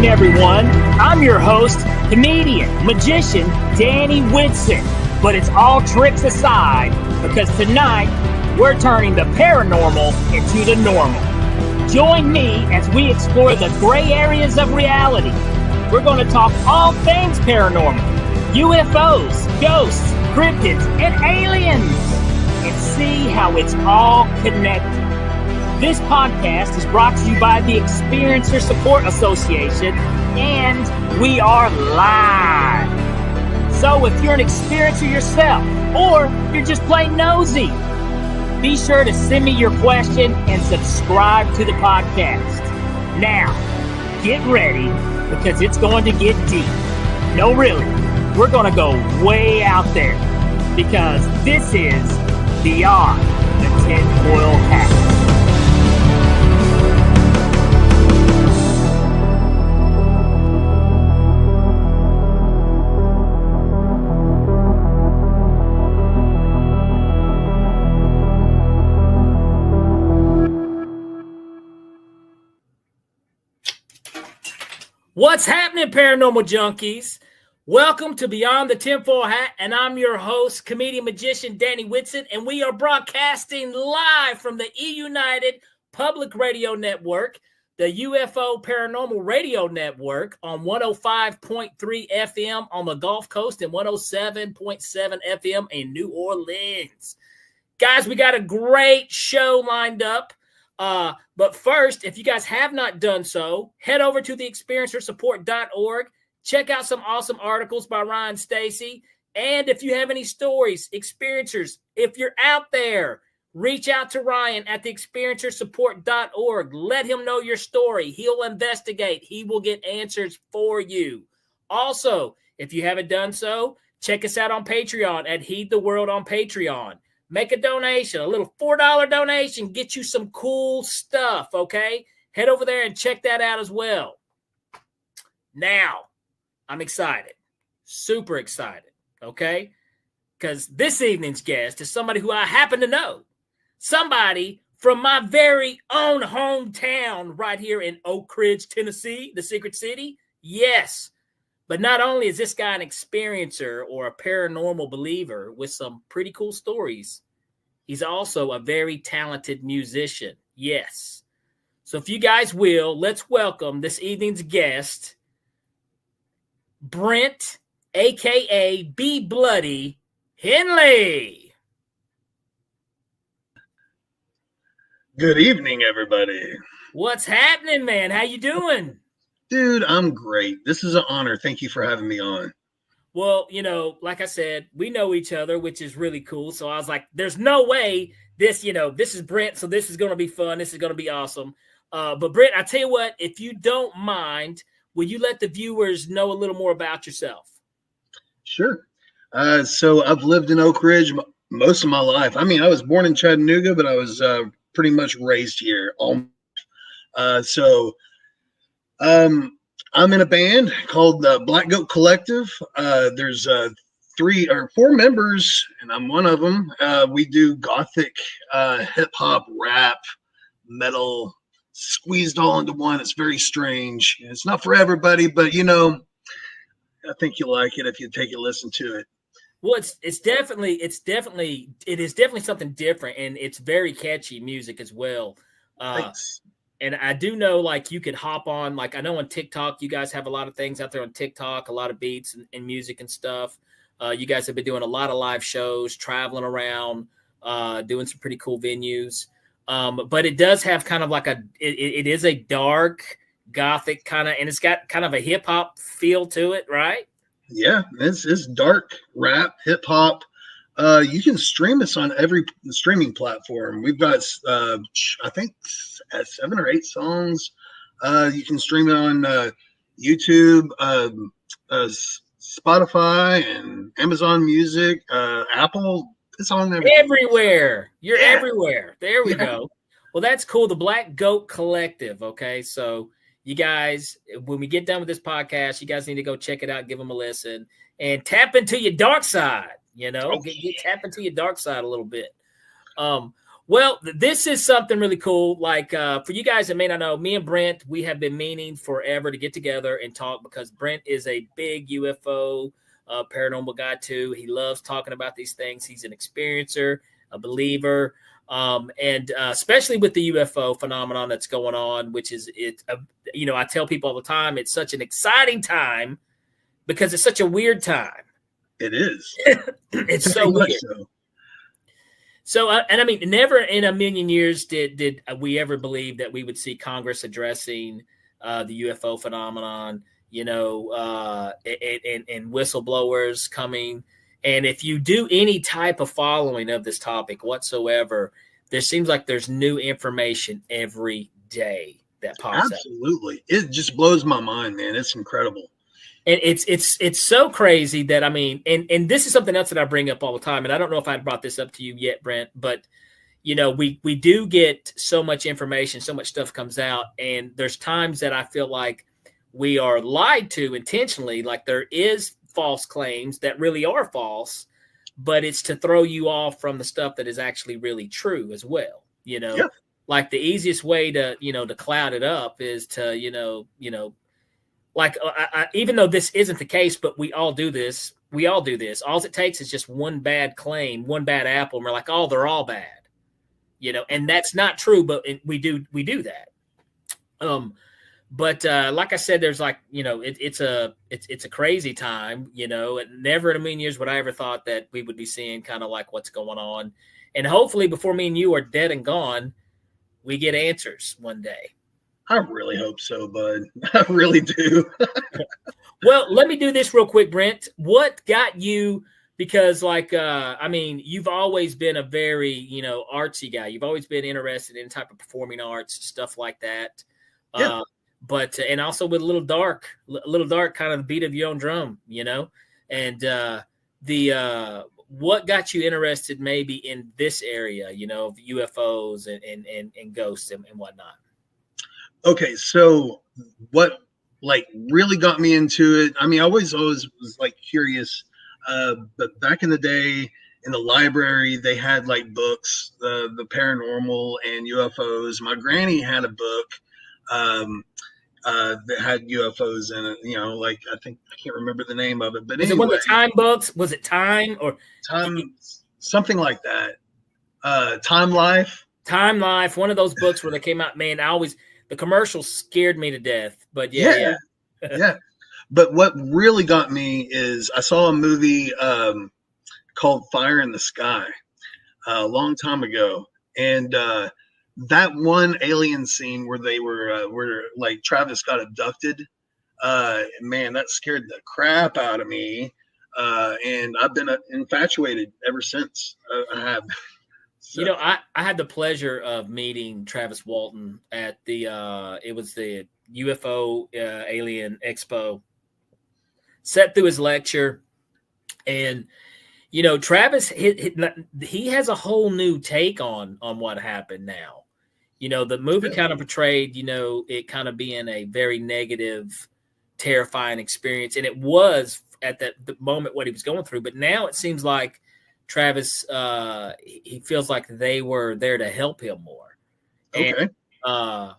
evening, everyone. I'm your host, comedian, magician, Danny Whitson. But it's all tricks aside, because tonight we're turning the paranormal into the normal. Join me as we explore the gray areas of reality. We're going to talk all things paranormal, UFOs, ghosts, cryptids, and aliens, and see how it's all connected. This podcast is brought to you by the Experiencer Support Association, and we are live. So if you're an experiencer yourself, or you're just plain nosy, be sure to send me your question and subscribe to the podcast. Now, get ready, because it's going to get deep. No, really, we're going to go way out there, because this is Beyond the TinFoil Hat. What's happening, paranormal junkies? Welcome to Beyond the TinFoil Hat, and I'm your host, comedian magician Danny Whitson, and we are broadcasting live from the E-United Public Radio Network, the UFO Paranormal Radio Network on 105.3 FM on the Gulf Coast and 107.7 FM in New Orleans. Guys, we got a great show lined up. But first, if you guys have not done so, head over to the experiencersupport.org. Check out some awesome articles by Ryan Stacy. And if you have any stories, experiencers, if you're out there, reach out to Ryan at the experiencersupport.org. Let him know your story. He'll investigate. He will get answers for you. Also, if you haven't done so, check us out on Patreon at Heed the World on Patreon. Make a donation, a little $4 donation, get you some cool stuff, okay? Head over there and check that out as well. Now, I'm excited, super excited, okay? Because this evening's guest is somebody who I happen to know, somebody from my very own hometown right here in Oak Ridge, Tennessee, the Secret City. Yes, but not only is this guy an experiencer or a paranormal believer with some pretty cool stories, he's also a very talented musician. Yes. So if you guys will, let's welcome this evening's guest, Brent, a.k.a. B. Bloody Henley. Good evening, everybody. What's happening, man? How you doing? Dude, I'm great. This is an honor. Thank you for having me on. Well, you know, like I said, we know each other, which is really cool. So I was like, there's no way this is Brent, so this is going to be fun. This is going to be awesome. But Brent, I tell you what, if you don't mind, will you let the viewers know a little more about yourself? Sure. So I've lived in Oak Ridge most of my life. I mean, I was born in Chattanooga, but I was pretty much raised here. I'm in a band called Black Goat Collective. There's 3 or 4 members, and I'm one of them. We do gothic, hip hop, rap, metal, squeezed all into one. It's very strange. It's not for everybody, but you know, I think you'll like it if you take a listen to it. Well, it is definitely something different, and it's very catchy music as well. Thanks. And I do know, like, you could hop on, like, I know on TikTok, you guys have a lot of things out there on TikTok, a lot of beats and music and stuff. You guys have been doing a lot of live shows, traveling around, doing some pretty cool venues. But it does have kind of like it is a dark gothic kind of, and it's got kind of a hip hop feel to it, right? Yeah, it's dark rap, hip hop. You can stream us on every streaming platform. We've got, I think, 7 or 8 songs. You can stream it on YouTube, Spotify, and Amazon Music, Apple. It's on everywhere. You're everywhere. There we go. Well, that's cool. The Black Goat Collective. Okay, so you guys, when we get done with this podcast, you guys need to go check it out, give them a listen, and tap into your dark side. You know, get tap into your dark side a little bit. Well, this is something really cool. Like for you guys that may not know, me and Brent, we have been meaning forever to get together and talk because Brent is a big UFO paranormal guy too. He loves talking about these things. He's an experiencer, a believer, and especially with the UFO phenomenon that's going on, which is I tell people all the time, it's such an exciting time because it's such a weird time. It is. It's so weird. So, and I mean, never in a million years did we ever believe that we would see Congress addressing the UFO phenomenon, and whistleblowers coming. And if you do any type of following of this topic whatsoever, there seems like there's new information every day that pops up. Absolutely. It just blows my mind, man. It's incredible. And it's so crazy that, I mean, and this is something else that I bring up all the time. And I don't know if I brought this up to you yet, Brent, but we do get so much information, so much stuff comes out. And there's times that I feel like we are lied to intentionally. Like there is false claims that really are false, but it's to throw you off from the stuff that is actually really true as well. Yeah. Like the easiest way to, to cloud it up is to, like, even though this isn't the case, but we all do this. All it takes is just one bad claim, one bad apple, and we're like, oh, they're all bad, and that's not true, but we do that. But like I said, there's like, it's a crazy time, never in a million years would I ever thought that we would be seeing kind of like what's going on. And hopefully before me and you are dead and gone, we get answers one day. I really hope so, bud. I really do. Well, let me do this real quick, Brent. What got you? Because, you've always been a very, artsy guy. You've always been interested in type of performing arts, stuff like that. Yeah. But and also with a little dark kind of the beat of your own drum, And what got you interested maybe in this area, of UFOs and ghosts and whatnot? Okay, so what really got me into it? I mean, I always was curious, but back in the day in the library, they had books, the paranormal and UFOs. My granny had a book that had UFOs in it. I think I can't remember the name of it, but was it one of the Time books? Was it Time or Time? Something like that. Time Life. Time Life. One of those books where they came out. Man, the commercials scared me to death, but yeah. Yeah. But what really got me is I saw a movie called Fire in the Sky a long time ago, and that one alien scene where they where Travis got abducted, man, that scared the crap out of me, and I've been infatuated ever since. I have. So. I had the pleasure of meeting Travis Walton at it was the UFO Alien Expo. Sat through his lecture, and Travis he has a whole new take on what happened now. The movie kind of portrayed it kind of being a very negative, terrifying experience, and it was at the moment what he was going through. But now it seems like Travis, he feels like they were there to help him more. Okay. And,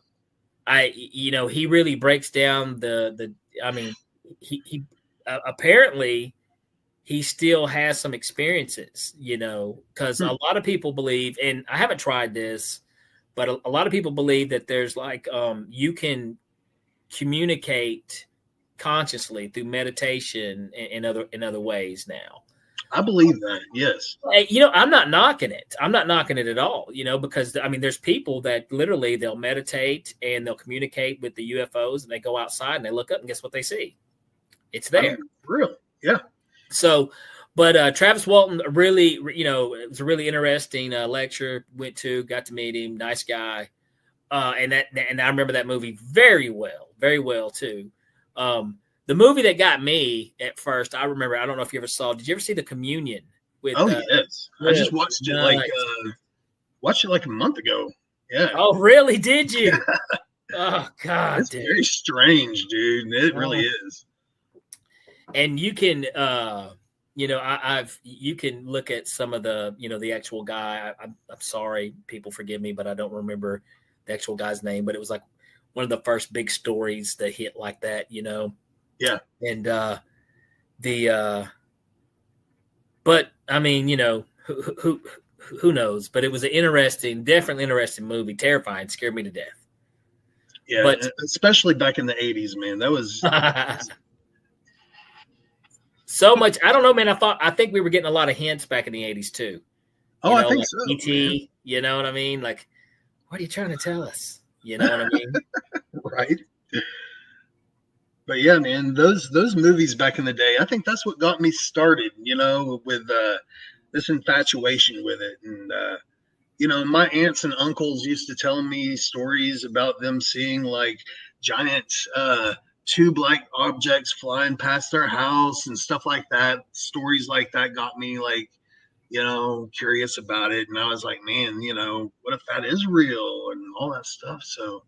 he really breaks down he apparently he still has some experiences, because a lot of people believe, and I haven't tried this, but a lot of people believe that there's you can communicate consciously through meditation and other ways now. I believe that, yes. I'm not knocking it. I'm not knocking it at all, because there's people that literally they'll meditate and they'll communicate with the UFOs, and they go outside and they look up and guess what they see? It's there. Really? Yeah. So, but Travis Walton really, it was a really interesting lecture. Got to meet him. Nice guy. And I remember that movie very well too. The movie that got me at first, I remember, I don't know if you ever saw, did you ever see The Communion? Yes. I just watched it watched it a month ago. Yeah. Oh, really? Did you? Oh, God. It's very strange, dude. It really is. And you can, I've you can look at some of the the actual guy. I'm sorry, people forgive me, but I don't remember the actual guy's name. But it was like one of the first big stories that hit like that. Yeah. And the but I mean, who knows? But it was an definitely interesting movie. Terrifying, scared me to death. Yeah, But especially back in the 80s, man. That was so much. I don't know, man. I think we were getting a lot of hints back in the 80s too. I think like so. E.T., you know what I mean? Like, what are you trying to tell us? You know what I mean? Right. But yeah, man, those movies back in the day, I think that's what got me started, with this infatuation with it. And my aunts and uncles used to tell me stories about them seeing like giant tube like objects flying past their house and stuff like that. Stories like that got me like, curious about it. And I was like, man, what if that is real and all that stuff? So,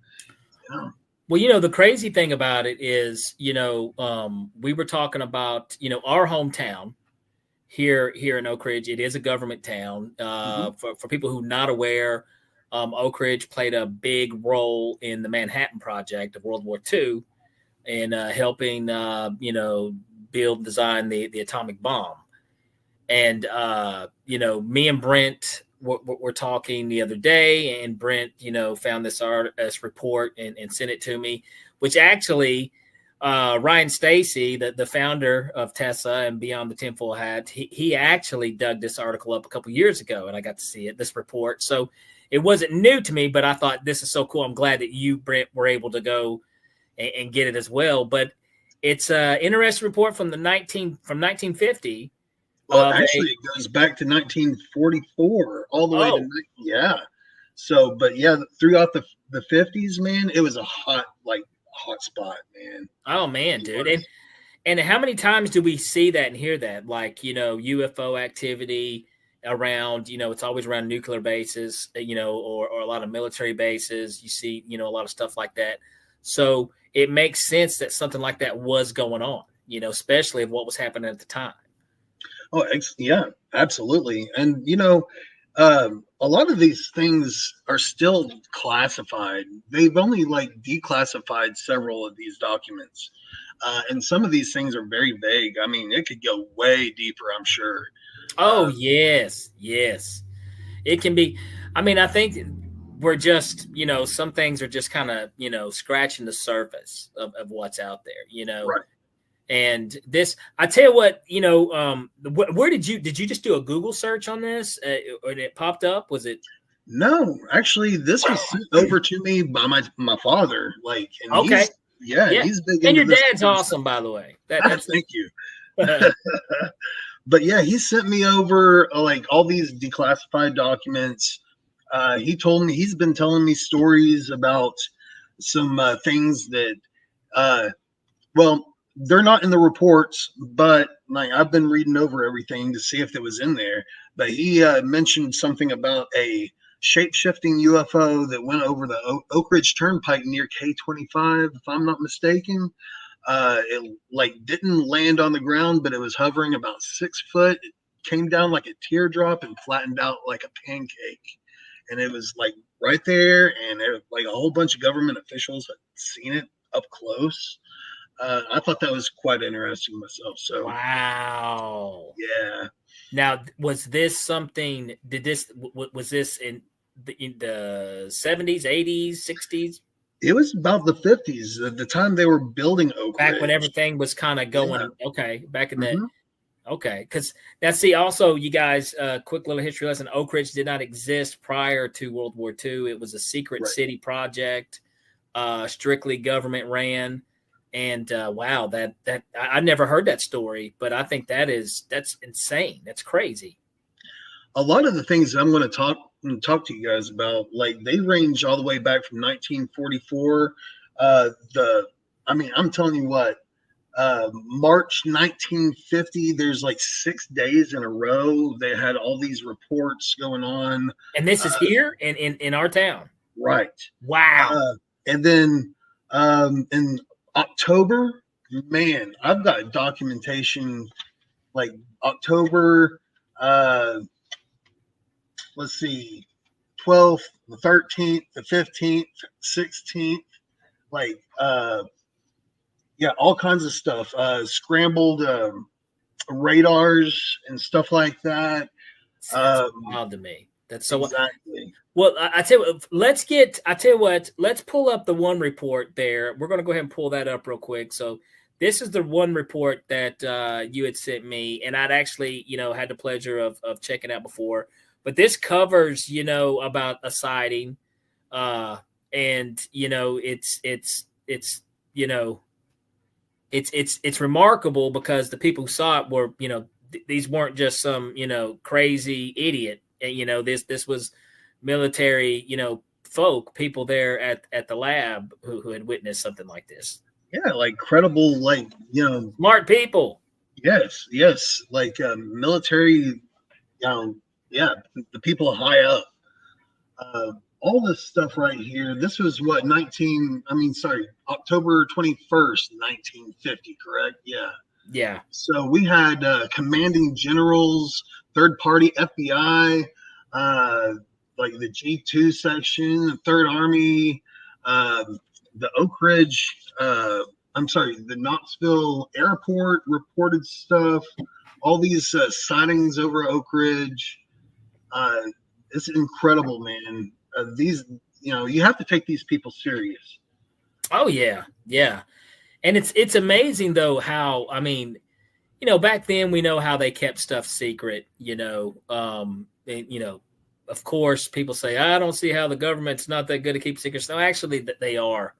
Well, the crazy thing about it is, we were talking about, our hometown here in Oak Ridge. It is a government town. For people who are not aware, Oak Ridge played a big role in the Manhattan Project of World War II and helping, build and design the atomic bomb. And, me and Brent were talking the other day, and Brent, found this report and sent it to me, which actually Ryan Stacy, the founder of Tessa and Beyond the Tinfoil Hat, he actually dug this article up a couple years ago, and I got to see this report. So it wasn't new to me, but I thought this is so cool. I'm glad that you, Brent, were able to go and get it as well. But it's an interesting report from 1950. Well, actually, it goes back to 1944, all the way to yeah. So, but yeah, throughout the 50s, man, it was a hot spot, man. Oh man, dude, and how many times do we see that and hear that? Like, UFO activity around, it's always around nuclear bases, or a lot of military bases. You see, a lot of stuff like that. So it makes sense that something like that was going on, especially of what was happening at the time. Oh, yeah, absolutely. And, a lot of these things are still classified. They've only declassified several of these documents. And some of these things are very vague. I mean, it could go way deeper, I'm sure. Oh, yes. It can be. I mean, I think we're just, some things are just kind of, scratching the surface of what's out there, Right. And this, I tell you what, where did you just do a Google search on this and it popped up? Was it? No, actually, this was sent over to me by my father. And okay. He's big. And your dad's awesome, by the way. That's thank you. But yeah, he sent me over all these declassified documents. He told me he's been telling me stories about some things that, they're not in the reports, but I've been reading over everything to see if it was in there. But he mentioned something about a shape-shifting UFO that went over the Oak Ridge Turnpike near K-25, if I'm not mistaken. It didn't land on the ground, but it was hovering about 6 foot. It came down like a teardrop and flattened out like a pancake. And it was right there, and a whole bunch of government officials had seen it up close. I thought that was quite interesting myself. So wow, yeah. Now, was this something? Was this in the 70s, 80s, 60s? It was about the 50s, the time they were building Oak Ridge. Back when everything was kind of going okay. Back in that. Okay, because now see, also you guys, quick little history lesson. Oak Ridge did not exist prior to World War II. It was a secret city project, strictly government ran. And wow, that I never heard that story, but I think that's insane. That's crazy. A lot of the things I'm going to talk to you guys about, they range all the way back from 1944. I'm telling you what, March 1950, there's 6 days in a row they had all these reports going on. And this is here in our town. Right. Wow. And then in October, man, I've got documentation like October, let's see, 12th, the 13th, the 15th, 16th, like, yeah, all kinds of stuff, scrambled radars and stuff like that. That's wild to me. That's so exactly. Well, I tell you, let's pull up the one report there. We're going to go ahead and pull that up real quick. So this is the one report that you had sent me, and I'd actually, had the pleasure of checking out before. But this covers, about a sighting, and it's remarkable because the people who saw it were, these weren't just some, crazy idiot. This was military, folk, people there at the lab who had witnessed something like this. Yeah, like credible, like, smart people. Yes, like military, yeah, the people high up. All this stuff right here. This was what October 21st, 1950, correct? Yeah. Yeah. So we had commanding generals, third party FBI, like the G2 section, the Third Army, the Oak Ridge, the Knoxville Airport reported stuff. All these sightings over Oak Ridge. It's incredible, man. These, you have to take these people serious. Oh yeah, yeah, and it's amazing though how, back then we know how they kept stuff secret. Of course, people say, I don't see how the government's not that good to keep secrets. No, actually, that they are.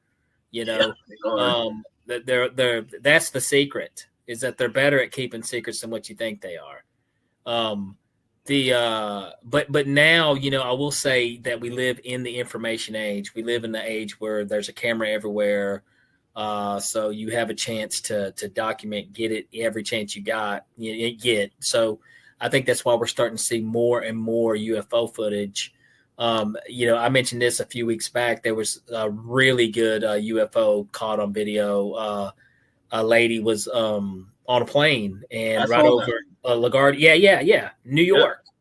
Yeah, they are. They're that's the secret, is that they're better at keeping secrets than what you think they are. But now, I will say that we live in the information age. We live in the age where there's a camera everywhere. So you have a chance to document, get it every chance you get. So I think that's why we're starting to see more and more UFO footage. I mentioned this a few weeks back. There was a really good UFO caught on video. A lady was on a plane and right over LaGuardia. Yeah. New York. Yeah.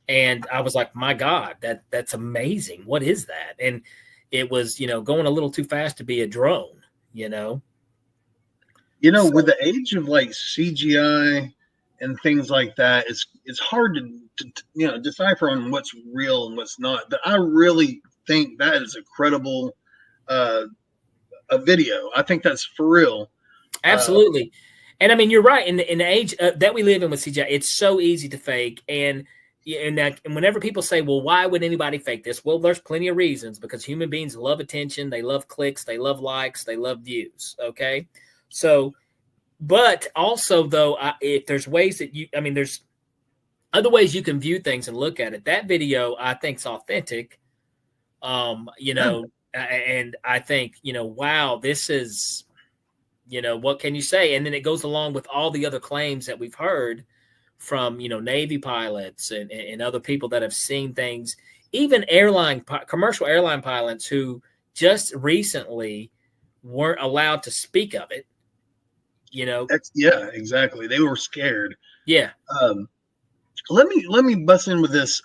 And I was like, my God, that's amazing. What is that? And it was, going a little too fast to be a drone, with the age of like CGI and things like that, it's hard to decipher on what's real and what's not. But I really think that is a credible a video. I think that's for real. Absolutely. And you're right. In the age that we live in with CGI, it's so easy to fake. And whenever people say, well, why would anybody fake this? Well, there's plenty of reasons, because human beings love attention. They love clicks. They love likes. They love views. Okay. So, but also though, if there's ways that there's other ways you can view things and look at it. That video I think is authentic. And I think, wow, this is, what can you say? And then it goes along with all the other claims that we've heard from, Navy pilots and other people that have seen things, even commercial airline pilots who just recently weren't allowed to speak of it. Yeah, exactly. They were scared. Yeah. Let me bust in with this.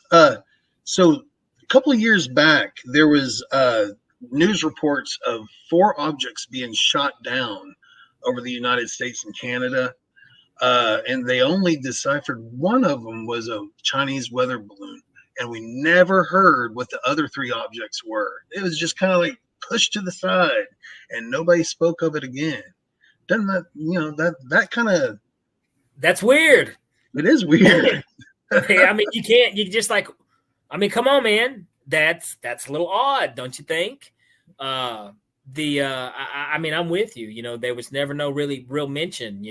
So a couple of years back, there was news reports of 4 objects being shot down over the United States and Canada. And they only deciphered one of them was a Chinese weather balloon. And we never heard what the other 3 objects were. It was just kind of like pushed to the side and nobody spoke of it again. Doesn't that, that kind of... That's weird. It is weird. You just like, come on, man. That's a little odd, don't you think? I'm with you. There was never no real mention,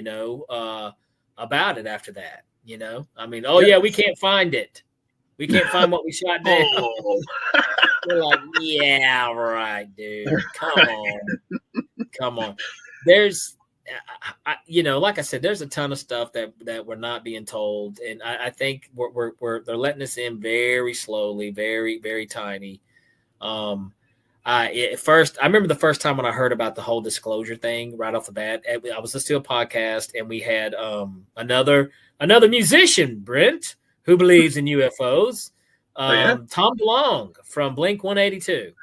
about it after that. Yeah, we can't find it. We can't find what we shot down. Oh. We're like, yeah, right, dude. Come on. There's, like I said, there's a ton of stuff that we're not being told, and I think they're letting us in very slowly, very, very tiny. At first, I remember the first time when I heard about the whole disclosure thing right off the bat. I was listening to a podcast, and we had another musician, Brent, who believes in UFOs. Oh yeah, Tom DeLonge from Blink 182.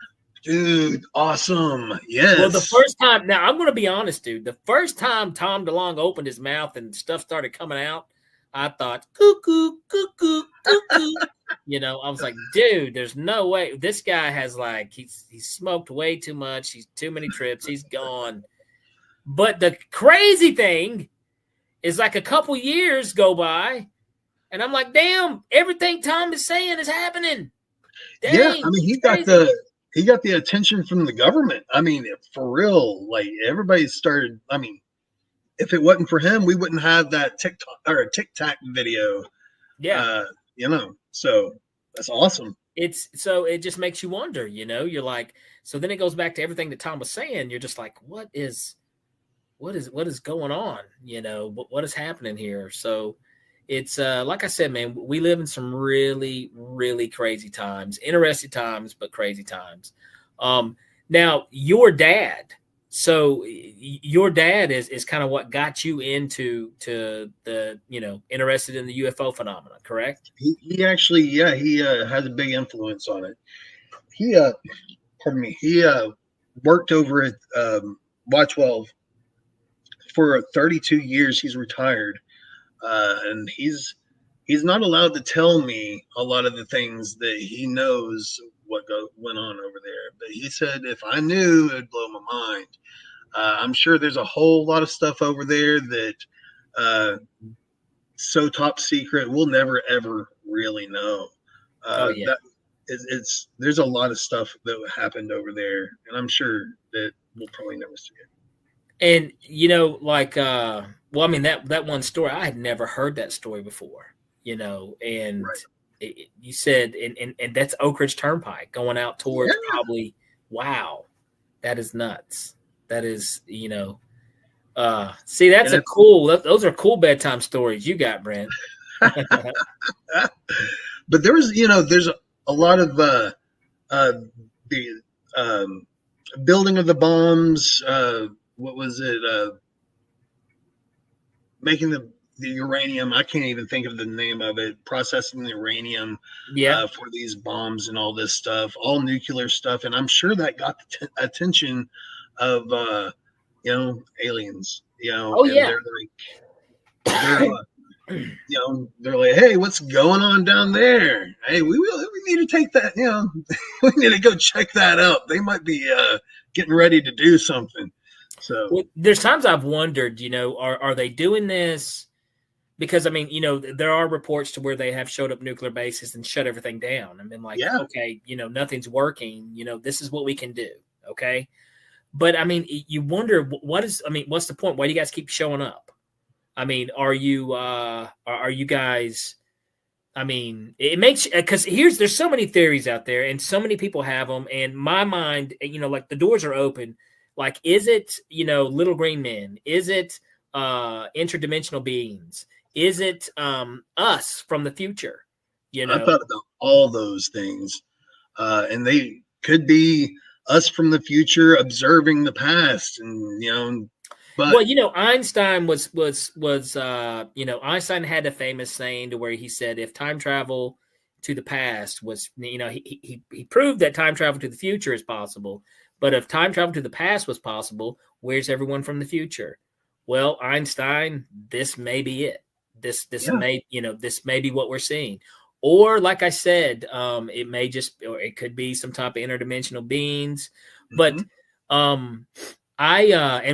dude, awesome. Well, the Yes. first time, now I'm going to be honest, dude. The first time Tom DeLonge opened his mouth and stuff started coming out, I thought, cuckoo, cuckoo, cuckoo. I was like, dude, there's no way. This guy has he's smoked way too much. He's too many trips. He's gone. But the crazy thing is, like, a couple years go by, and I'm like, damn, everything Tom is saying is happening. Dang, Yeah, I mean, he got the attention from the government. I mean, for real, like everybody started. I mean, if it wasn't for him, we wouldn't have that TikTok or a TikTok video. Yeah. So that's awesome. So it just makes you wonder, you're like, so then it goes back to everything that Tom was saying. You're just like, what is going on? What is happening here? So it's like I said, man, we live in some really, really crazy times, interesting times, but crazy times. Now your dad, so your dad is kind of what got you into the interested in the UFO phenomenon, correct? He actually, yeah, he has a big influence on it. He pardon me, he worked over at Y12 for 32 years. He's retired, and he's not allowed to tell me a lot of the things that he knows went on over there. But he said if I knew, it'd blow my mind. I'm sure there's a whole lot of stuff over there that so top secret we'll never ever really know. Oh yeah. It's there's a lot of stuff that happened over there, and I'm sure that we'll probably never see it. And well, I mean, that one story, I had never heard that story before, and Right. you said, and that's Oak Ridge Turnpike going out towards probably, wow, that is nuts. That is, see, that's those are cool bedtime stories you got, Brent. But there's a lot of the building of the bombs. What was it? Making the uranium. I can't even think of the name of it. Processing the uranium for these bombs and all this stuff, all nuclear stuff. And I'm sure that got the attention of aliens. Oh yeah. They're like, hey, what's going on down there? Hey, we need to take that. We need to go check that out. They might be getting ready to do something. So well, there's times I've wondered, are they doing this? Because I mean, there are reports to where they have showed up nuclear bases and shut everything down. I mean, okay, nothing's working. This is what we can do. Okay, but I mean, you wonder what's the point? Why do you guys keep showing up? I mean, are you guys? I mean, it makes, because there's so many theories out there, and so many people have them. And my mind, like, the doors are open. Like, is it, little green men? Is it interdimensional beings? Is it us from the future? I thought about all those things, and they could be us from the future observing the past, and but well, Einstein was Einstein had a famous saying to where he said, if time travel to the past was, he proved that time travel to the future is possible. But if time travel to the past was possible, where's everyone from the future? Well, Einstein, this may be it. This may be what we're seeing. Or, like I said, it may just, or it could be some type of interdimensional beings. But and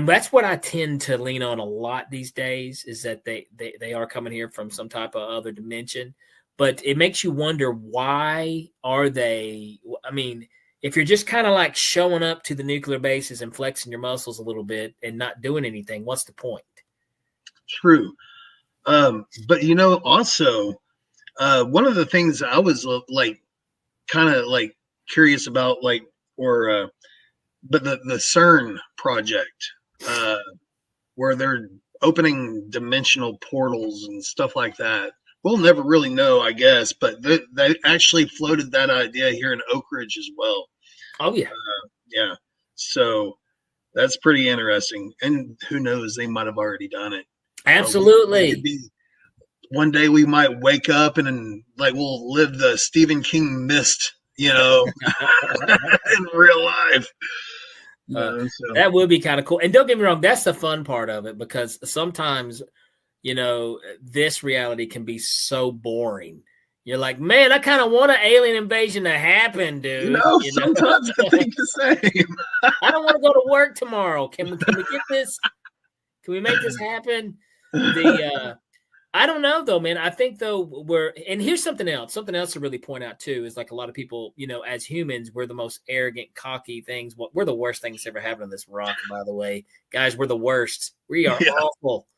that's what I tend to lean on a lot these days, is that they are coming here from some type of other dimension. But it makes you wonder, why are they? I mean, if you're just kind of like showing up to the nuclear bases and flexing your muscles a little bit and not doing anything, what's the point? True. But also, one of the things I was kind of curious about, but the CERN project, where they're opening dimensional portals and stuff like that. We'll never really know, I guess, but they actually floated that idea here in Oak Ridge as well. Oh yeah. Yeah. So that's pretty interesting. And who knows, they might have already done it. Absolutely. One day we might wake up and like we'll live the Stephen King mist, in real life. That would be kind of cool. And don't get me wrong, that's the fun part of it, because sometimes, this reality can be so boring. You're like, man, I kind of want an alien invasion to happen, dude. Sometimes I think the same. I don't want to go to work tomorrow. Can we get this? Can we make this happen? I don't know though, man. I think though and here's something else to really point out too, is like a lot of people, as humans, we're the most arrogant, cocky things. We're the worst things ever happened on this rock, by the way. Guys, we're the worst. We are awful.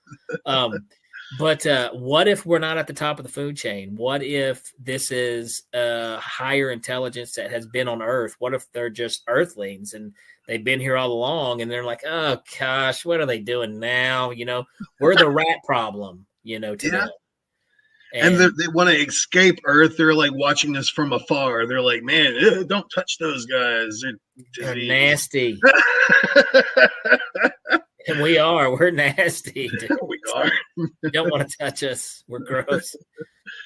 But what if we're not at the top of the food chain? What if this is a higher intelligence that has been on Earth? What if they're just Earthlings and they've been here all along and they're like, oh gosh, what are they doing now? We're the rat problem, to them. And they want to escape Earth. They're like watching us from afar. They're like, man, don't touch those guys. They're nasty. And we're nasty. We are. You don't want to touch us. We're gross.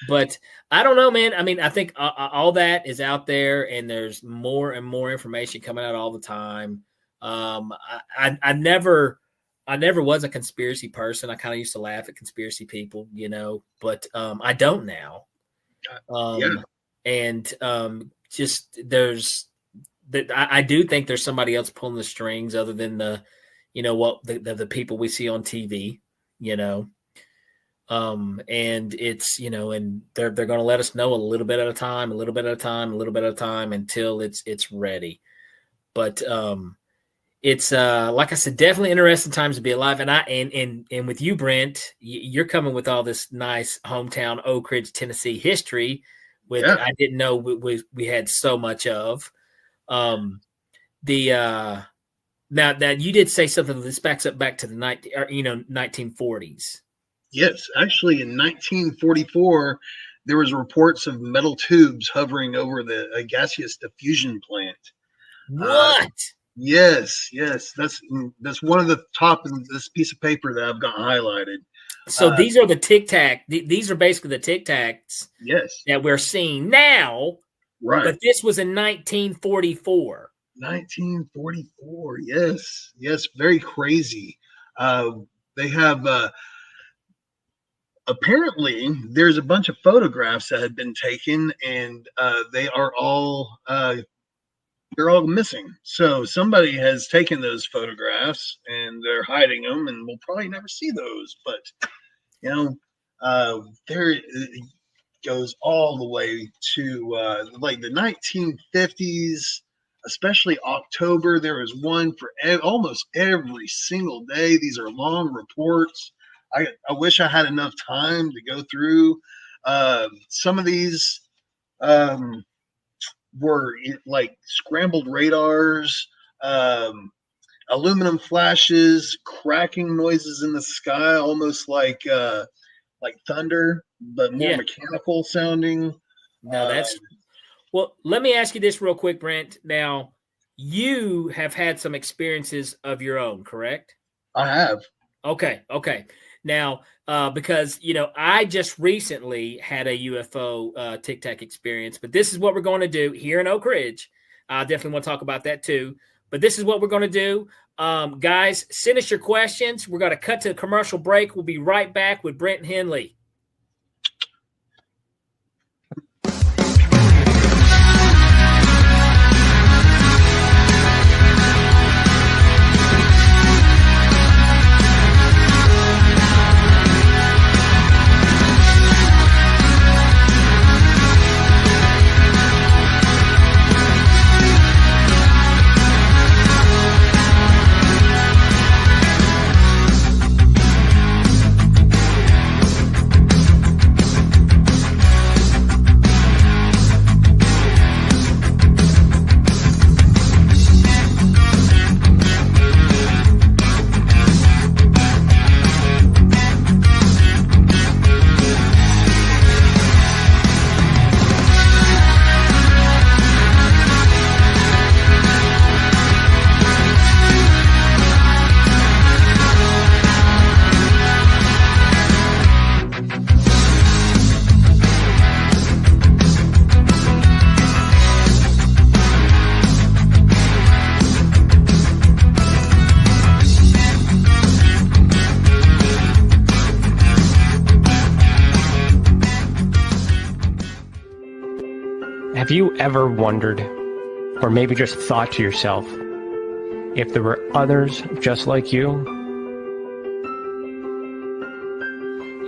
But I don't know, man. I mean, I think all that is out there, and there's more and more information coming out all the time. I never was a conspiracy person. I kind of used to laugh at conspiracy people, but I don't now. And just I do think there's somebody else pulling the strings other than the people we see on TV, and it's, and they're going to let us know a little bit at a time until it's ready. But it's like I said, definitely interesting times to be alive. And with you, Brent, you're coming with all this nice hometown Oak Ridge, Tennessee history, I didn't know we had so much of. Now that you did say something, this backs up back to the 1940s. Yes, actually, in 1944, there was reports of metal tubes hovering over the gaseous diffusion plant. What? Yes. That's one of the top in this piece of paper that I've got highlighted. So these are the Tic Tac. These are basically the Tic Tacs. Yes. That we're seeing now. Right. But this was in 1944. 1944. Yes. Very crazy. They have apparently there's a bunch of photographs that had been taken, and they are all they're all missing. So somebody has taken those photographs and they're hiding them, and we'll probably never see those. But there it goes all the way to like the 1950s. Especially October, there is one for almost every single day. These are long reports. I wish I had enough time to go through. Some of these were like scrambled radars, aluminum flashes, cracking noises in the sky, almost like thunder, but more mechanical sounding. No, that's. Well, let me ask you this real quick, Brent. Now, you have had some experiences of your own, correct? I have. Okay. Now, because, I just recently had a UFO Tic Tac experience, but this is what we're going to do here in Oak Ridge. I definitely want to talk about that too. But this is what we're going to do. Guys, send us your questions. We're going to cut to a commercial break. We'll be right back with Brent Henley. Have you ever wondered, or maybe just thought to yourself, if there were others just like you?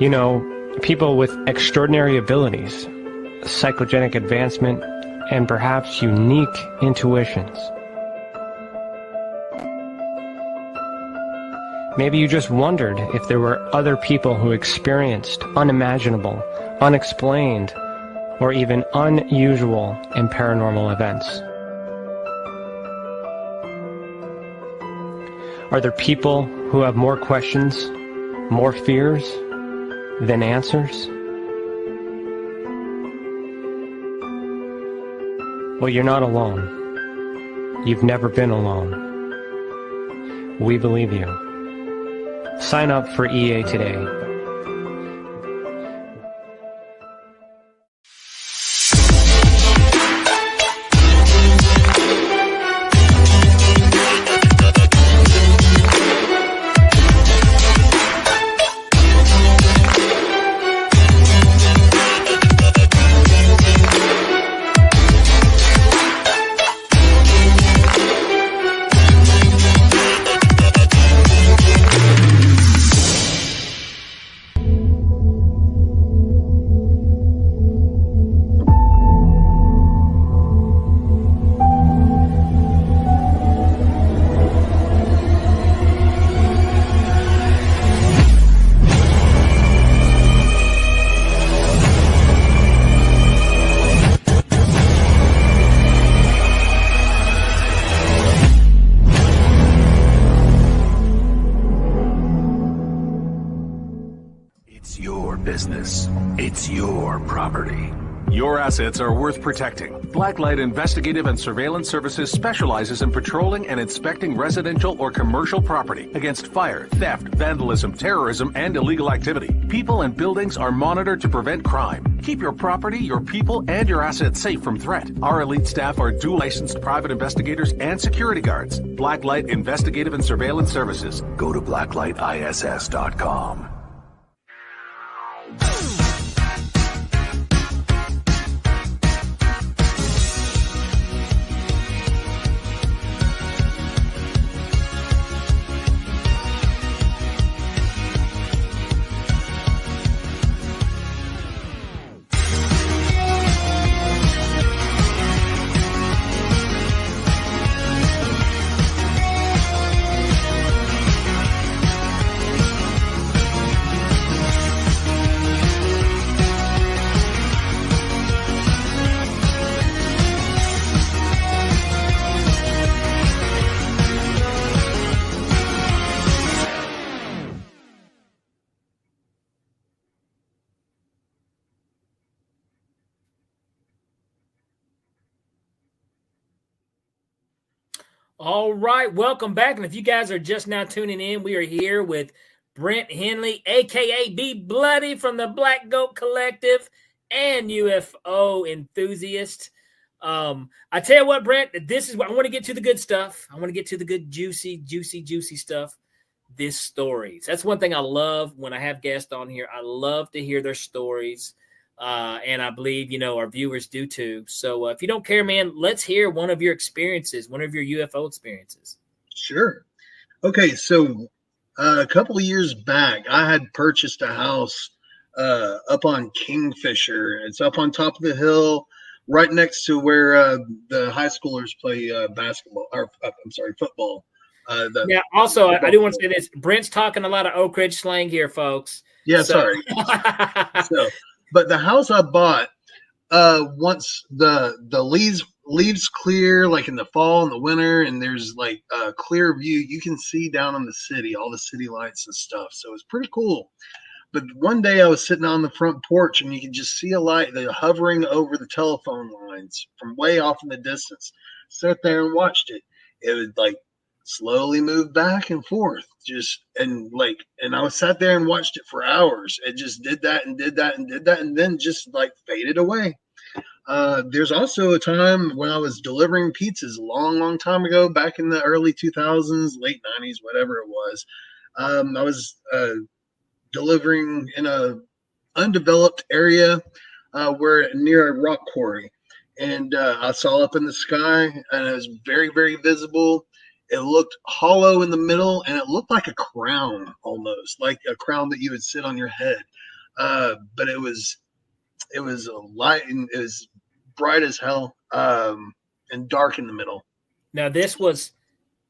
You know, people with extraordinary abilities, psychogenic advancement, and perhaps unique intuitions. Maybe you just wondered if there were other people who experienced unimaginable, unexplained, or even unusual and paranormal events. Are there people who have more questions, more fears than answers? Well, you're not alone. You've never been alone. We believe you. Sign up for EA today. Business. It's your property. Your assets are worth protecting. Blacklight Investigative and Surveillance Services specializes in patrolling and inspecting residential or commercial property against fire, theft, vandalism, terrorism, and illegal activity. People and buildings are monitored to prevent crime. Keep your property, your people, and your assets safe from threat. Our elite staff are dual licensed private investigators and security guards. Blacklight Investigative and Surveillance Services. Go to blacklightiss.com. All right, welcome back. And if you guys are just now tuning in, we are here with Brent Henley, a.k.a. Be Bloody from the Black Goat Collective and UFO enthusiast. I tell you what, Brent, this is what I want to get to the good stuff. I want to get to the good, juicy stuff. This stories. That's one thing I love when I have guests on here. I love to hear their stories. And I believe, our viewers do too. So if you don't care, man, let's hear one of your experiences, one of your UFO experiences. Sure. Okay. So a couple of years back, I had purchased a house up on Kingfisher. It's up on top of the hill, right next to where the high schoolers play football. Also, I do want to say this. Brent's talking a lot of Oak Ridge slang here, folks. Yeah, sorry. But the house I bought, once the leaves clear, like in the fall and the winter, and there's like a clear view, you can see down in the city, all the city lights and stuff. So it's pretty cool. But one day I was sitting on the front porch and you could just see a light hovering over the telephone lines from way off in the distance. Sat there and watched it. It would like slowly move back and forth, and I was sat there and watched it for hours. It just did that and did that and did that, and then just like faded away. There's also a time when I was delivering pizzas a long time ago, back in the early 2000s, late 90s, whatever it was. I was delivering in a undeveloped area where near a rock quarry. and I saw up in the sky, and it was very, very visible. It looked hollow in the middle, and it looked like a crown, almost like a crown that you would sit on your head. But it was a light, and it was bright as hell, and dark in the middle. Now this was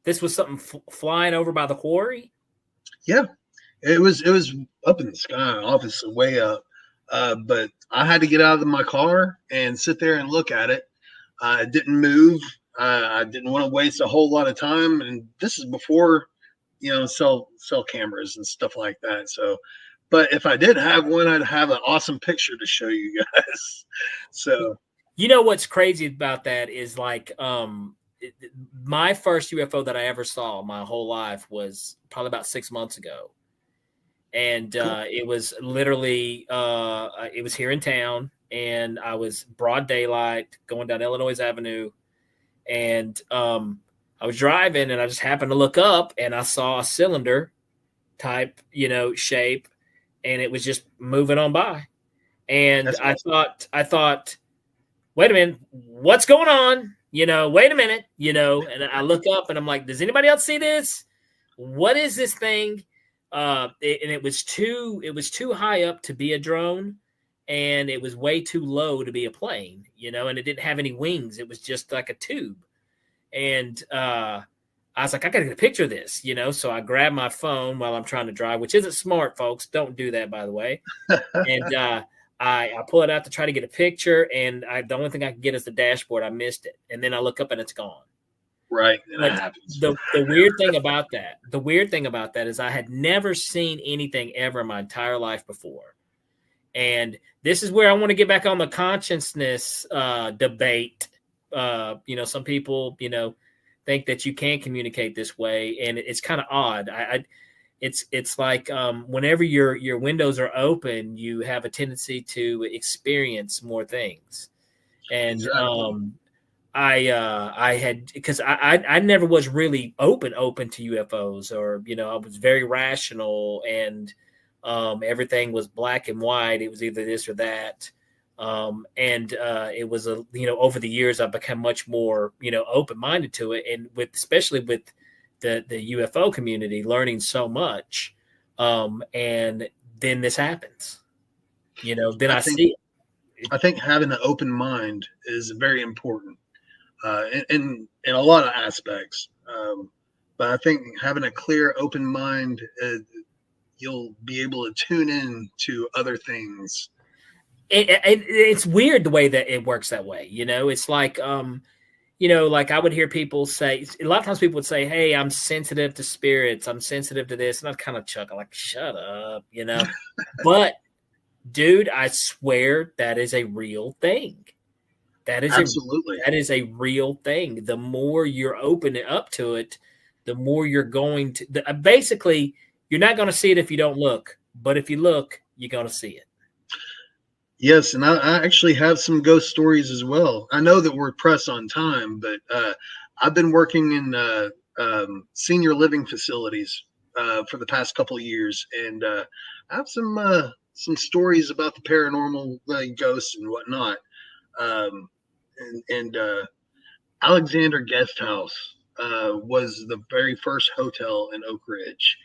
something flying over by the quarry. Yeah, it was up in the sky, obviously way up. But I had to get out of my car and sit there and look at it. I didn't move. I didn't want to waste a whole lot of time, and this is before, cell cameras and stuff like that. So, but if I did have one, I'd have an awesome picture to show you guys. So, what's crazy about that is like, my first UFO that I ever saw my whole life was probably about 6 months ago. And it was literally, it was here in town, and I was broad daylight going down Illinois Avenue. And I was driving, and I just happened to look up, and I saw a cylinder type, shape, and it was just moving on by. And I thought, wait a minute, what's going on? Wait a minute, and I look up, and I'm like, does anybody else see this? What is this thing? And it was too high up to be a drone, and it was way too low to be a plane, and it didn't have any wings. It was just like a tube. And I was like, I gotta get a picture of this, so I grabbed my phone while I'm trying to drive, which isn't smart, folks. Don't do that, by the way. And I pull it out to try to get a picture, and the only thing I could get is the dashboard. I missed it, and then I look up and it's gone. Right. That happens. The weird thing about that is I had never seen anything ever in my entire life before. And this is where I want to get back on the consciousness debate. Some people, think that you can communicate this way, and it's kind of odd. It's like whenever your windows are open, you have a tendency to experience more things. And exactly. I had, because I never was really open to UFOs, or I was very rational, and everything was black and white. It was either this or that, and it was over the years I've become much more open minded to it, and especially with the UFO community, learning so much, and then this happens, then I see it. I think having an open mind is very important. In a lot of aspects, but I think having a clear, open mind, you'll be able to tune in to other things. It's weird the way that it works that way. It's like, like I would hear people say, a lot of times people would say, "Hey, I'm sensitive to spirits. I'm sensitive to this," and I'd kind of chuckle, like, "Shut up," But, dude, I swear that is a real thing. Absolutely. That is a real thing. The more you're opening up to it, the more you're going to. Basically, you're not going to see it if you don't look. But if you look, you're going to see it. Yes, and I actually have some ghost stories as well. I know that we're pressed on time, but I've been working in senior living facilities for the past couple of years, and I have some stories about the paranormal, ghosts and whatnot. And Alexander Guest House was the very first hotel in Oak Ridge.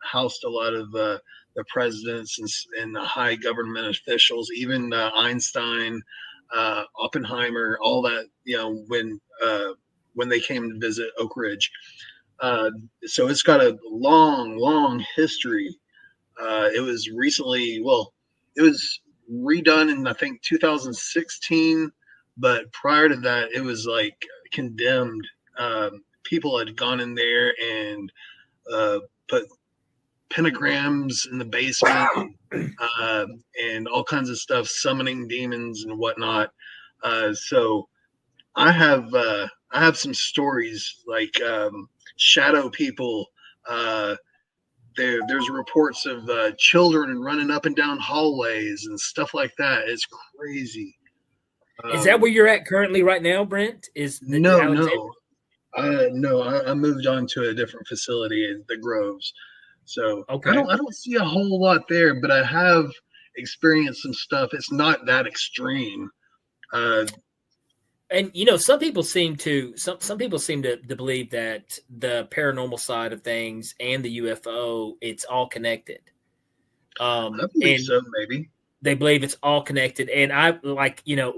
Housed a lot of the presidents and the high government officials, even Einstein, Oppenheimer, all that. When they came to visit Oak Ridge. So it's got a long history. It was recently, it was redone in I think 2016, but prior to that it was like condemned. People had gone in there and put pentagrams in the basement and all kinds of stuff, summoning demons and whatnot. So I have some stories like shadow people. There's reports of children running up and down hallways and stuff like that. It's crazy. Is that where you're at currently right now, Brent? No. I moved on to a different facility, the Groves. So okay. I don't see a whole lot there, but I have experienced some stuff. It's not that extreme. And some people seem to believe that the paranormal side of things and the UFO, it's all connected. I believe And so, maybe. they believe it's all connected. And I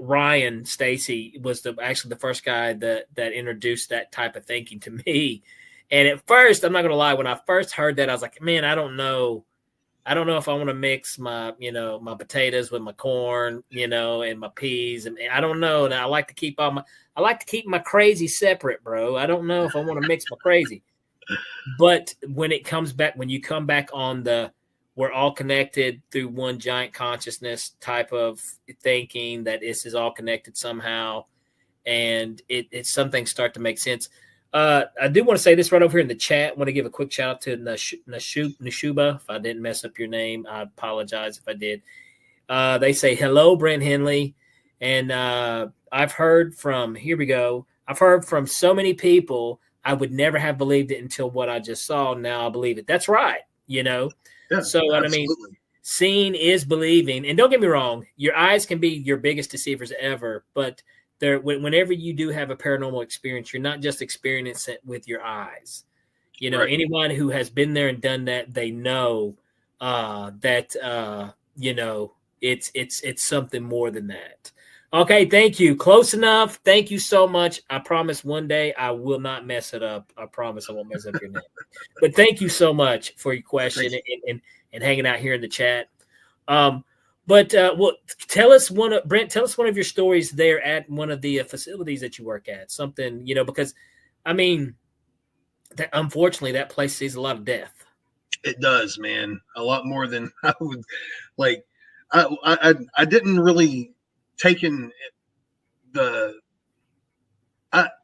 Ryan Stacy was actually the first guy that introduced that type of thinking to me. And at first, I'm not gonna lie, when I first heard that, I was like, man, I don't know if I want to mix my potatoes with my corn, and my peas, and I don't know. And I like to keep my crazy separate, bro. I don't know if I want to mix my crazy. But when you come back on we're all connected through one giant consciousness type of thinking, that this is all connected somehow, and some things start to make sense. I do want to say this right over here in the chat. I want to give a quick shout out to Nashuba. If I didn't mess up your name, I apologize if I did. They say, hello, Brent Henley. And I've heard from so many people, I would never have believed it until what I just saw. Now I believe it. That's right. Yeah, so, absolutely. I mean, seeing is believing. And don't get me wrong, your eyes can be your biggest deceivers ever, but whenever you do have a paranormal experience, you're not just experiencing it with your eyes. Right. Anyone who has been there and done that, they know that it's something more than that. Okay, thank you. Close enough. Thank you so much. I promise one day I will not mess it up. I promise I won't mess up your name. But thank you so much for your question and hanging out here in the chat. But tell us Brent, tell us one of your stories there at one of the facilities that you work at. Something, because I mean, unfortunately, that place sees a lot of death. It does, man. A lot more than I would like. I didn't really take in I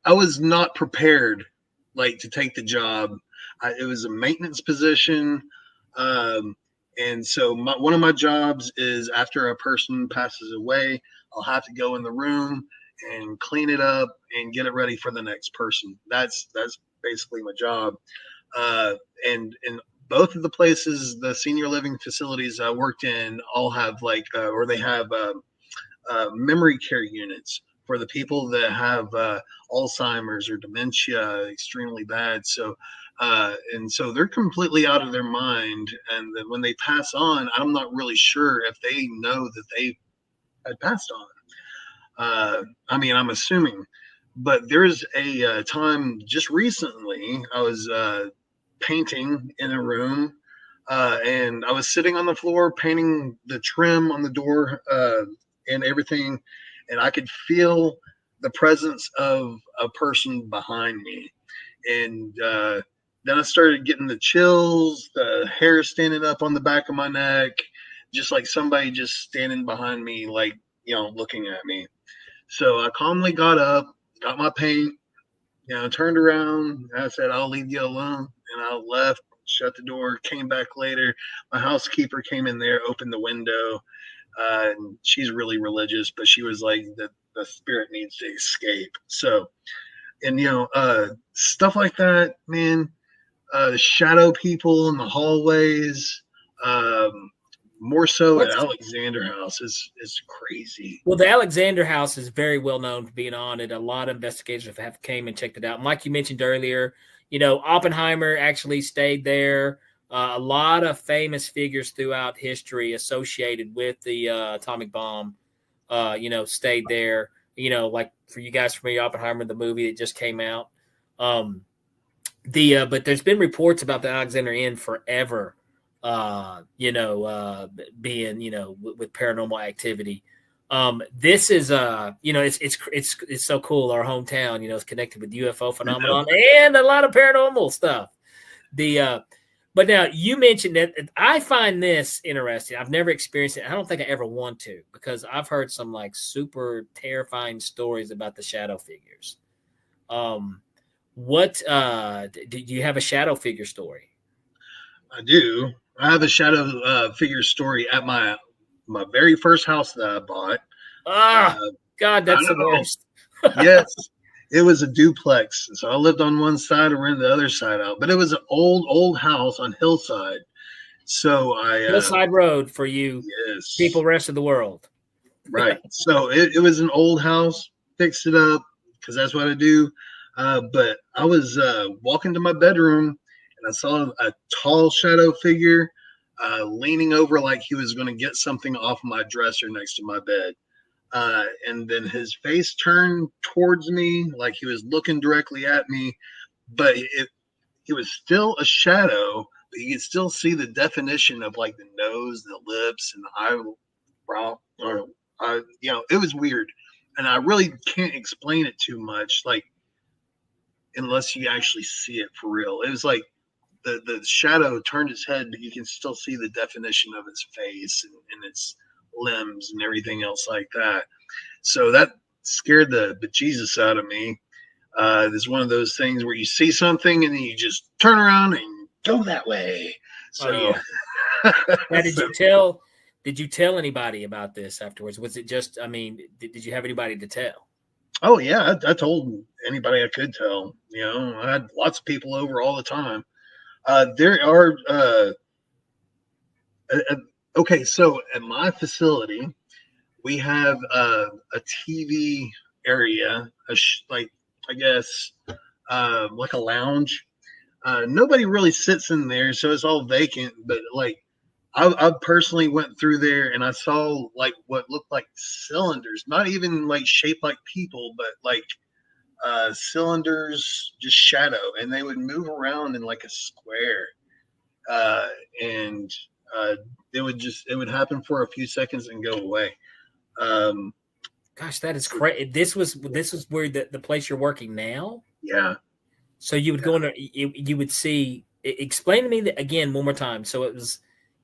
was not prepared to take the job. It was a maintenance position. And so one of my jobs is, after a person passes away, I'll have to go in the room and clean it up and get it ready for the next person. That's basically my job. And in both of the places, the senior living facilities I worked in, all have they have memory care units for the people that have Alzheimer's or dementia extremely bad. So and so they're completely out of their mind. And then when they pass on, I'm not really sure if they know that they had passed on. I mean, I'm assuming. But there's a time just recently, I was painting in a room, and I was sitting on the floor painting the trim on the door and everything, and I could feel the presence of a person behind me. And then I started getting the chills, the hair standing up on the back of my neck, just like somebody just standing behind me, looking at me. So I calmly got up, got my paint, turned around. I said, I'll leave you alone. And I left, shut the door, came back later. My housekeeper came in there, opened the window. And she's really religious, but she was like, the spirit needs to escape. So, and, stuff like that, man. Shadow people in the hallways, more so at Alexander House is crazy. Well, the Alexander House is very well known for being on it. A lot of investigators have came and checked it out. And like you mentioned earlier, Oppenheimer actually stayed there. A lot of famous figures throughout history associated with the atomic bomb, stayed there. Like for you guys from Oppenheimer, the movie that just came out. But there's been reports about the Alexander Inn forever, being, with paranormal activity. This is, it's so cool. Our hometown, is connected with UFO phenomenon and a lot of paranormal stuff. But now you mentioned that I find this interesting. I've never experienced it. I don't think I ever want to, because I've heard some super terrifying stories about the shadow figures. What do you have a shadow figure story? I do. I have a shadow figure story at my very first house that I bought. God, that's the worst. Yes, it was a duplex. So I lived on one side and rented the other side out. But it was an old house on Hillside. So Hillside Road for you, yes, people rest of the world. Right. So it was an old house. fixed it up because that's what I do. But I was walking to my bedroom and I saw a tall shadow figure leaning over like he was going to get something off my dresser next to my bed. And then his face turned towards me like he was looking directly at me, but it was still a shadow, but you could still see the definition of like the nose, the lips, and the eyebrow. It was weird. And I really can't explain it too much, like, unless you actually see it for real. It was like the shadow turned its head, but you can still see the definition of its face and its limbs and everything else like that. So that scared the bejesus out of me. It's one of those things where you see something and then you just turn around and go that way. So yeah. Now, did you tell anybody about this afterwards? Was it just, I mean, did you have anybody to tell? Oh yeah, I told anybody I could tell. You know, I had lots of people over all the time. There are okay, so at my facility, we have a TV area, like I guess like a lounge. Nobody really sits in there, so it's all vacant. But like, I personally went through there and I saw like what looked like cylinders, not even like shaped like people, but like cylinders, just shadow, and they would move around in like a square, and it would happen for a few seconds and go away. Gosh, that is crazy. This was where the place you're working now. Yeah. So you would go in there, you would see. Explain to me that again one more time. So it was,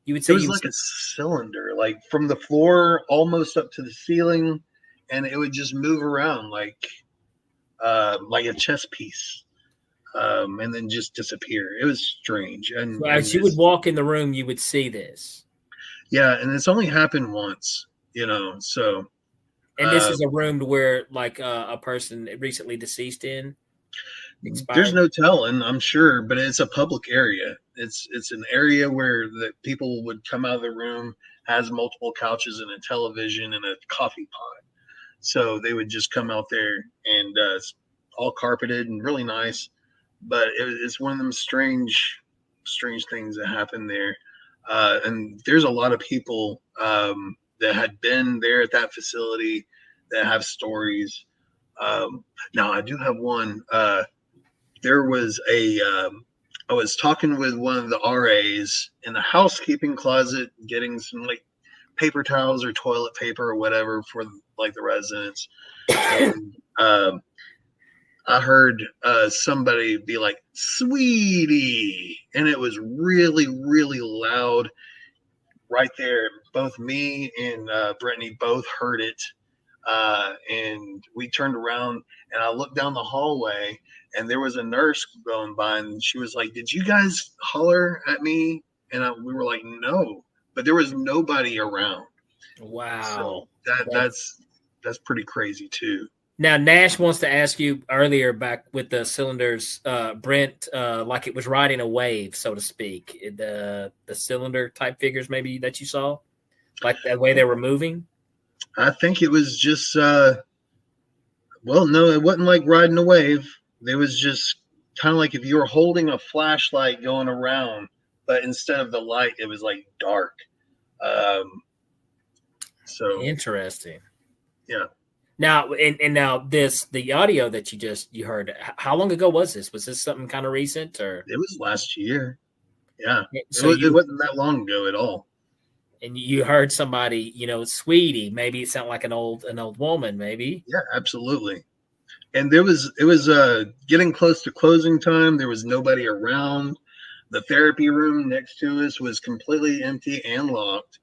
you would say it was like a cylinder, like from the floor almost up to the ceiling, and it would just move around like a chess piece, and then just disappear. It was strange. And so as you would walk in the room, you would see this. Yeah, and it's only happened once, you know. So, and this is a room where like a person recently deceased in. Expired. There's no telling, I'm sure, but it's a public area. It's an area where the people would come out of the room, has multiple couches and a television and a coffee pot. So they would just come out there and all carpeted and really nice. But it's one of them strange things that happen there. And there's a lot of people that had been there at that facility that have stories. Now I do have one. There was I was talking with one of the RAs in the housekeeping closet, getting some like paper towels or toilet paper or whatever for like the residents. And I heard somebody be like, "Sweetie," and it was really, really loud right there. Both me and Brittany both heard it. And we turned around and I looked down the hallway and there was a nurse going by and she was like, "Did you guys holler at me?" And we were like, "No," but there was nobody around. Wow. So that's pretty crazy too. Now, Nash wants to ask you earlier back with the cylinders, Brent, like it was riding a wave, so to speak, the cylinder type figures maybe that you saw, like that way they were moving. I think it was just, no, it wasn't like riding a wave. It was just kind of like if you were holding a flashlight going around, but instead of the light, it was like dark. So interesting. Yeah. Now, and now the audio that you heard, how long ago was this? Was this something kind of recent or? It was last year. Yeah. So it wasn't that long ago at all. And you heard somebody, "Sweetie," maybe it sounded like an old woman, maybe. Yeah, absolutely. And it was getting close to closing time. There was nobody around. The therapy room next to us was completely empty and locked.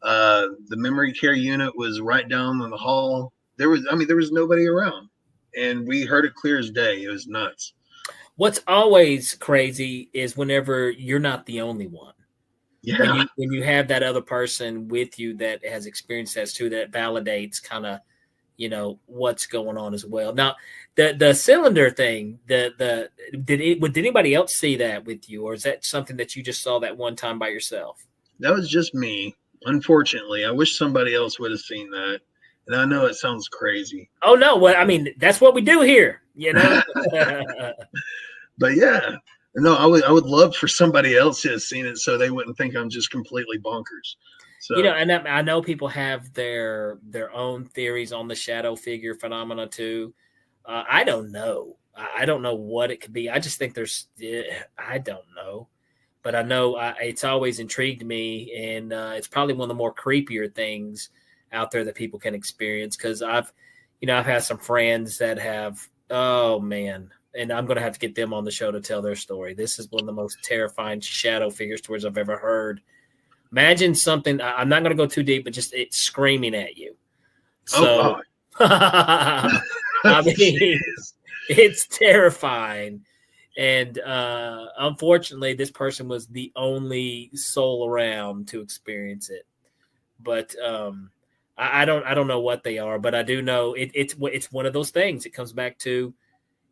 The memory care unit was right down in the hall. There was nobody around, and we heard it clear as day. It was nuts. What's always crazy is whenever you're not the only one. Yeah. When you have that other person with you that has experienced that too, that validates kind of, what's going on as well. Now, the cylinder thing, did anybody else see that with you, or is that something that you just saw that one time by yourself? That was just me. Unfortunately, I wish somebody else would have seen that. And I know it sounds crazy. Oh no, well, I mean, that's what we do here, you know. But yeah, no, I would love for somebody else to have seen it so they wouldn't think I'm just completely bonkers. So you know, and I know people have their own theories on the shadow figure phenomena too. I don't know. I don't know what it could be. I just think I don't know. But I know it's always intrigued me, and it's probably one of the more creepier things out there that people can experience. Because I've had some friends that have, oh man, and I'm going to have to get them on the show to tell their story. This is one of the most terrifying shadow figure stories I've ever heard. Imagine something. I'm not going to go too deep, but just it's screaming at you. So, I mean, it's terrifying. And unfortunately, this person was the only soul around to experience it. But I don't know what they are, but I do know it's one of those things. It comes back to,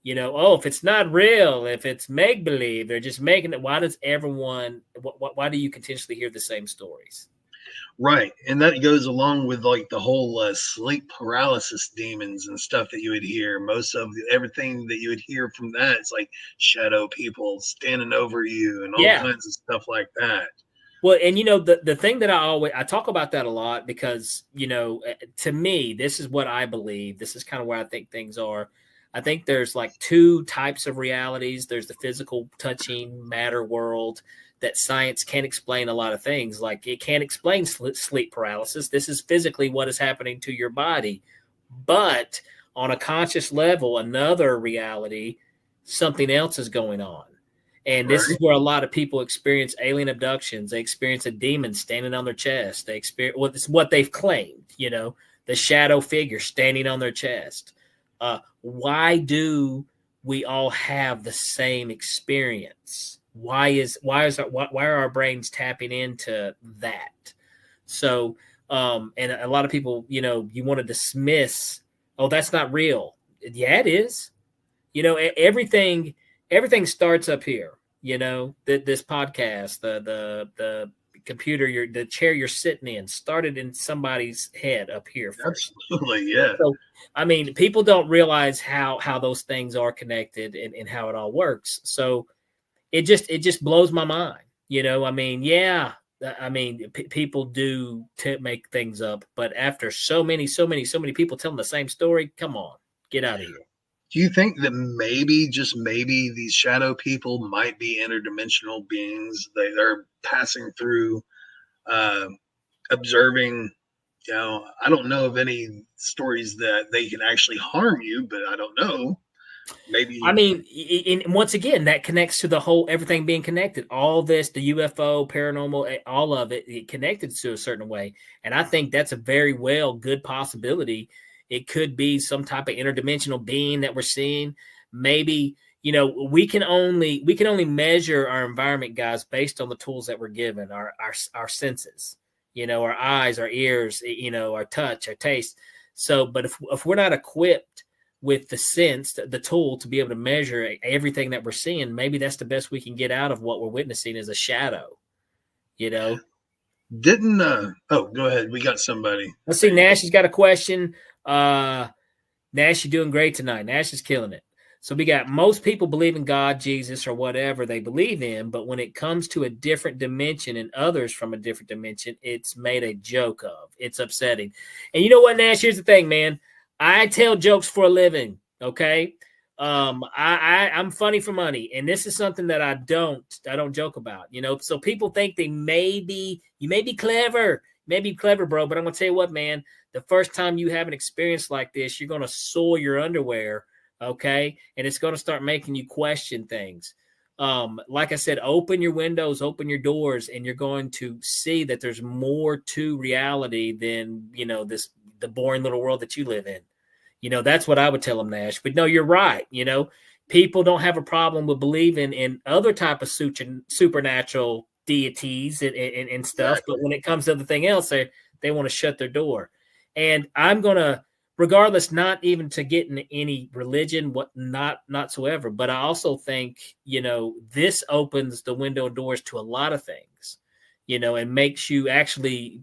if it's not real, if it's make believe, they're just making it. Why does everyone? Why do you continuously hear the same stories? Right. And that goes along with like the whole sleep paralysis demons and stuff that you would hear. Most of everything that you would hear from that, it's like shadow people standing over you and all kinds of stuff like that. Well, and the thing that I talk about that a lot because, to me, this is what I believe. This is kind of where I think things are. I think there's like two types of realities. There's the physical touching matter world that science can't explain a lot of things. Like it can't explain sleep paralysis. This is physically what is happening to your body. But on a conscious level, another reality, something else is going on. And this is where a lot of people experience alien abductions. They experience a demon standing on their chest. They experience it's what they've claimed, the shadow figure standing on their chest. Why do we all have the same experience? Why are our brains tapping into that? So, and a lot of people, you want to dismiss, oh, that's not real. Yeah, it is. Everything starts up here. This podcast, the computer, the chair you're sitting in started in somebody's head up here first. Absolutely, yeah. So, I mean, people don't realize how those things are connected and how it all works. So it just blows my mind. I mean, yeah. I mean, people do make things up, but after so many people telling the same story, come on, get out of here. Do you think that maybe, just maybe, these shadow people might be interdimensional beings? They're passing through, observing. I don't know of any stories that they can actually harm you, but I don't know. Maybe. I mean, once again, that connects to the whole everything being connected. All this, the UFO, paranormal, all of it connected to a certain way. And I think that's a very good possibility. It could be some type of interdimensional being that we're seeing. Maybe, we can only measure our environment, guys, based on the tools that we're given, our senses, our eyes, our ears, our touch, our taste. So, but if we're not equipped with the sense, the tool to be able to measure everything that we're seeing, maybe that's the best we can get out of what we're witnessing as a shadow, Didn't go ahead. We got somebody. Let's see. Nash has got a question. Nash, you're doing great tonight. Nash is killing it. So we got most people believe in God, Jesus, or whatever they believe in, but when it comes to a different dimension and others from a different dimension, it's made a joke of. It's upsetting. And you know what, Nash? Here's the thing, man. I tell jokes for a living. Okay. I'm funny for money, and this is something that I don't joke about, so people think you may be clever, bro. But I'm going to tell you what, man, the first time you have an experience like this, you're going to soil your underwear. Okay. And it's going to start making you question things. Like I said, open your windows, open your doors, and you're going to see that there's more to reality than, the boring little world that you live in. That's what I would tell them, Nash. But no, you're right. People don't have a problem with believing in other type of supernatural deities and stuff. But when it comes to everything else, they want to shut their door. And I'm going to, regardless, not even to get in any religion, not whatsoever. But I also think, this opens the window and doors to a lot of things, and makes you actually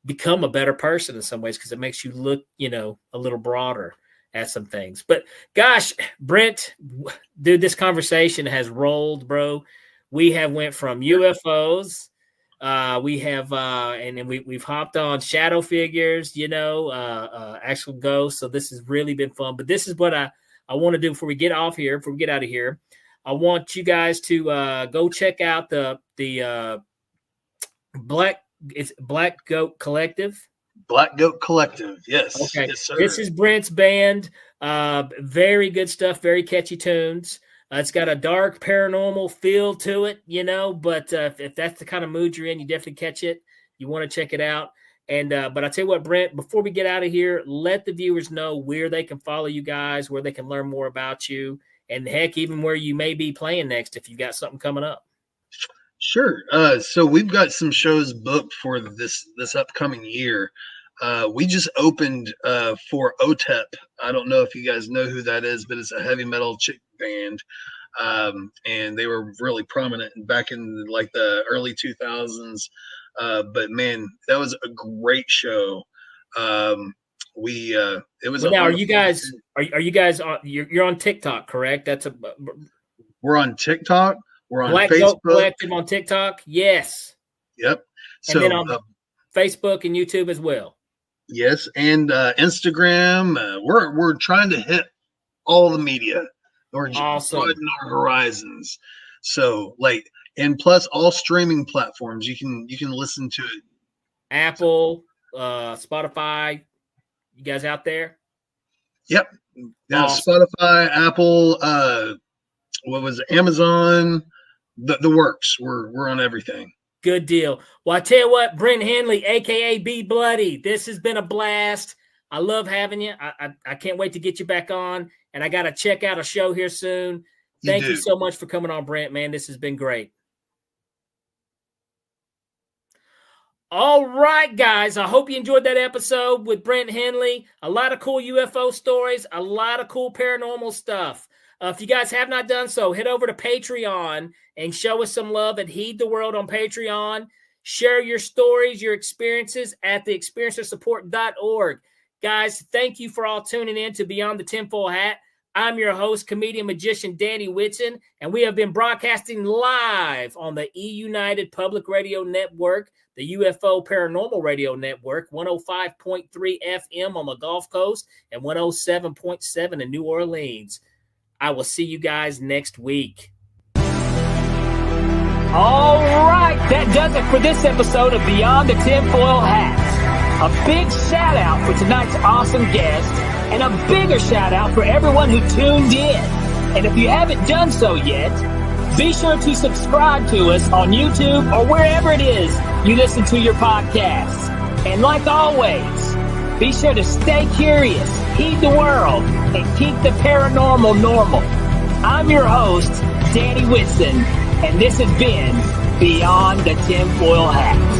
become a better person in some ways, because it makes you look, a little broader at some things. But gosh, Brent, dude, this conversation has rolled, bro. We have went from UFOs. We have, and then we've hopped on shadow figures, actual ghosts. So this has really been fun. But this is what I want to do before we get out of here. I want you guys to go check out the Black Goat Collective. Black Goat Collective, yes. Okay, yes, sir. This is Brent's band. Very good stuff. Very catchy tunes. It's got a dark paranormal feel to it, But if that's the kind of mood you're in, you definitely catch it. You want to check it out. And but I tell you what, Brent, before we get out of here, let the viewers know where they can follow you guys, where they can learn more about you, and heck, even where you may be playing next if you've got something coming up. Sure. So we've got some shows booked for this upcoming year. We just opened for OTEP. I don't know if you guys know who that is, but it's a heavy metal chick band. And they were really prominent back in like the early 2000s. But man, that was a great show. It was. Well, now, are you guys on? You're on TikTok, correct? We're on TikTok. We're on Black Facebook. Goat Collective on TikTok. Yes. Yep. And then on Facebook and YouTube as well. Yes, and Instagram. We're trying to hit all the media. We're awesome. Broaden our horizons. So and plus all streaming platforms. You can listen to it. Apple, Spotify. You guys out there? Yep. Yeah, awesome. Spotify, Apple, what was it? Amazon, the works. We're on everything. Good deal. Well, I tell you what, Brent Henley, aka B Bloody, this has been a blast. I love having you. I can't wait to get you back on, and I got to check out a show here soon. Thank you so much for coming on, Brent, man. This has been great. All right, guys. I hope you enjoyed that episode with Brent Henley. A lot of cool UFO stories, a lot of cool paranormal stuff. If you guys have not done so, head over to Patreon and show us some love at Heed the World on Patreon. Share your stories, your experiences at theexperiencersupport.org. Guys, thank you for all tuning in to Beyond the Tinfoil Hat. I'm your host, comedian magician Danny Whitson, and we have been broadcasting live on the E-United Public Radio Network, the UFO Paranormal Radio Network, 105.3 FM on the Gulf Coast and 107.7 in New Orleans. I will see you guys next week. All right, that does it for this episode of Beyond the Tinfoil Hat. A big shout out for tonight's awesome guest, and a bigger shout out for everyone who tuned in. And if you haven't done so yet, be sure to subscribe to us on YouTube or wherever it is you listen to your podcasts. And like always, be sure to stay curious, heed the world, and keep the paranormal normal. I'm your host, Danny Whitson, and this has been Beyond the Tinfoil Hat.